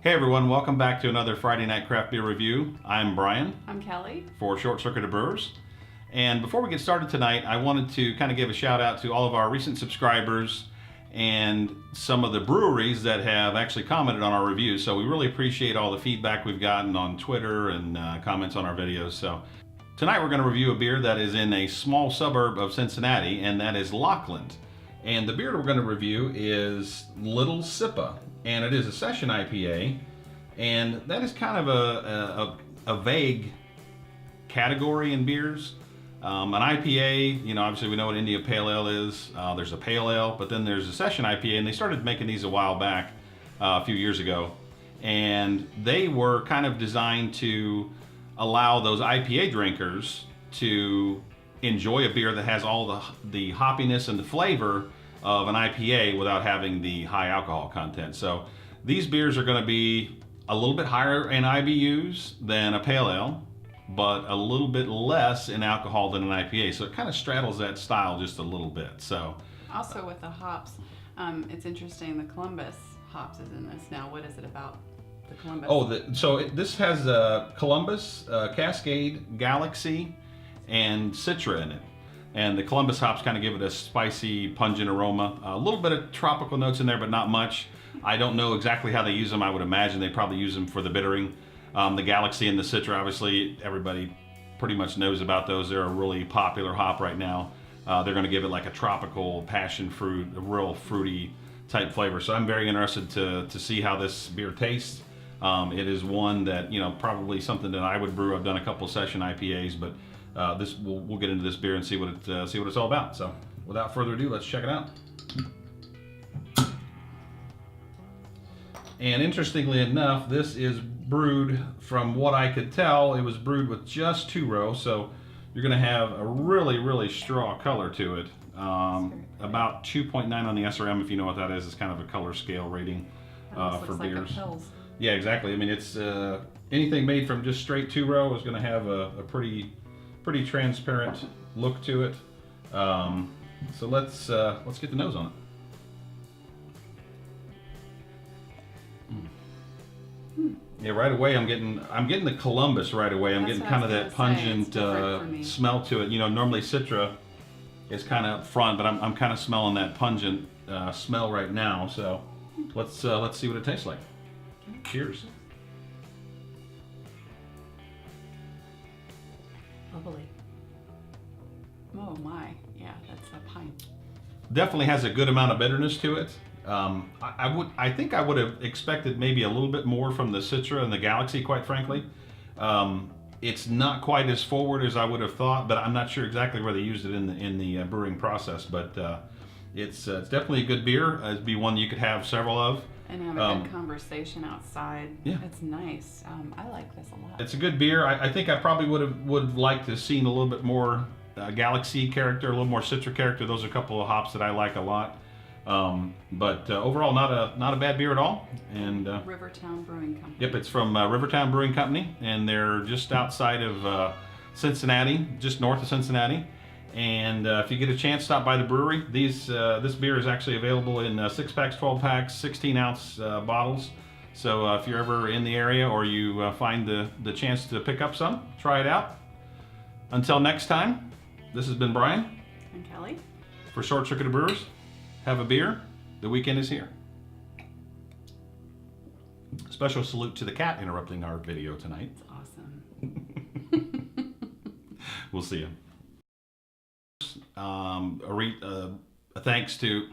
Hey everyone, welcome back to another Friday Night Craft Beer Review. I'm Brian. I'm Kelly. For Short Circuited Brewers. And before we get started tonight, I wanted to kind of give a shout out to all of our recent subscribers and some of the breweries that have actually commented on our reviews. So we really appreciate all the feedback we've gotten on Twitter and comments on our videos. So tonight we're going to review a beer that is in a small suburb of Cincinnati, and that is Lockland. And the beer we're going to review is Lil Sipa, and it is a Session IPA, and that is kind of a vague category in beers. An IPA, you know, obviously we know what India Pale Ale is. There's a Pale Ale, but then there's a Session IPA, and they started making these a while back, a few years ago, and they were kind of designed to allow those IPA drinkers to enjoy a beer that has all the hoppiness and the flavor of an IPA without having the high alcohol content. So these beers are going to be a little bit higher in IBUs than a Pale Ale, but a little bit less in alcohol than an IPA. So it kind of straddles that style just a little bit. So also with the hops, it's interesting. The Columbus hops is in this now. What is it about the Columbus? Oh, this has Columbus, Cascade, Galaxy, and Citra in it. And the Columbus hops kind of give it a spicy, pungent aroma. A little bit of tropical notes in there, but not much. I don't know exactly how they use them. I would imagine they probably use them for the bittering. The Galaxy and the Citra, obviously, everybody pretty much knows about those. They're a really popular hop right now. They're going to give it like a tropical passion fruit, a real fruity type flavor. So I'm very interested to see how this beer tastes. It is one that, you know, probably something that I would brew. I've done a couple Session IPAs, but we'll get into this beer and see what it's all about. So without further ado, let's check it out. And interestingly enough, this is brewed, from what I could tell, it was brewed with just 2 row. So you're going to have a really, really straw color to it. About 2.9 on the SRM, if you know what that is. It's kind of a color scale rating for beers. Like yeah, exactly. I mean, it's anything made from just straight 2 row is going to have a pretty transparent look to it. So let's get the nose on it. Yeah, right away I'm getting the Columbus right away. I'm getting kind of that pungent smell to it. You know, normally Citra is kind of up front, but I'm kind of smelling that pungent smell right now. So let's see what it tastes like. Cheers. Bubbly. Oh my, yeah, that's a pint. Definitely has a good amount of bitterness to it. I think I would have expected maybe a little bit more from the Citra and the Galaxy, quite frankly. It's not quite as forward as I would have thought, but I'm not sure exactly where they used it in the brewing process. But it's definitely a good beer. It'd be one you could have several of. And have a good conversation outside. Yeah, it's nice. I like this a lot. It's a good beer. I think I probably would have liked to have seen a little bit more Galaxy character, a little more Citra character. Those are a couple of hops that I like a lot. But overall, not a bad beer at all. And Rivertown Brewing Company. Yep, it's from Rivertown Brewing Company, and they're just outside of Cincinnati, just north of Cincinnati. And if you get a chance, stop by the brewery. This beer is actually available in 6-packs, 12-packs, 16-ounce bottles. So if you're ever in the area or you find the chance to pick up some, try it out. Until next time, this has been Brian. And Kelly. For Short Circuited Brewers. Have a beer. The weekend is here. Special salute to the cat interrupting our video tonight. That's awesome. We'll see you. A thanks to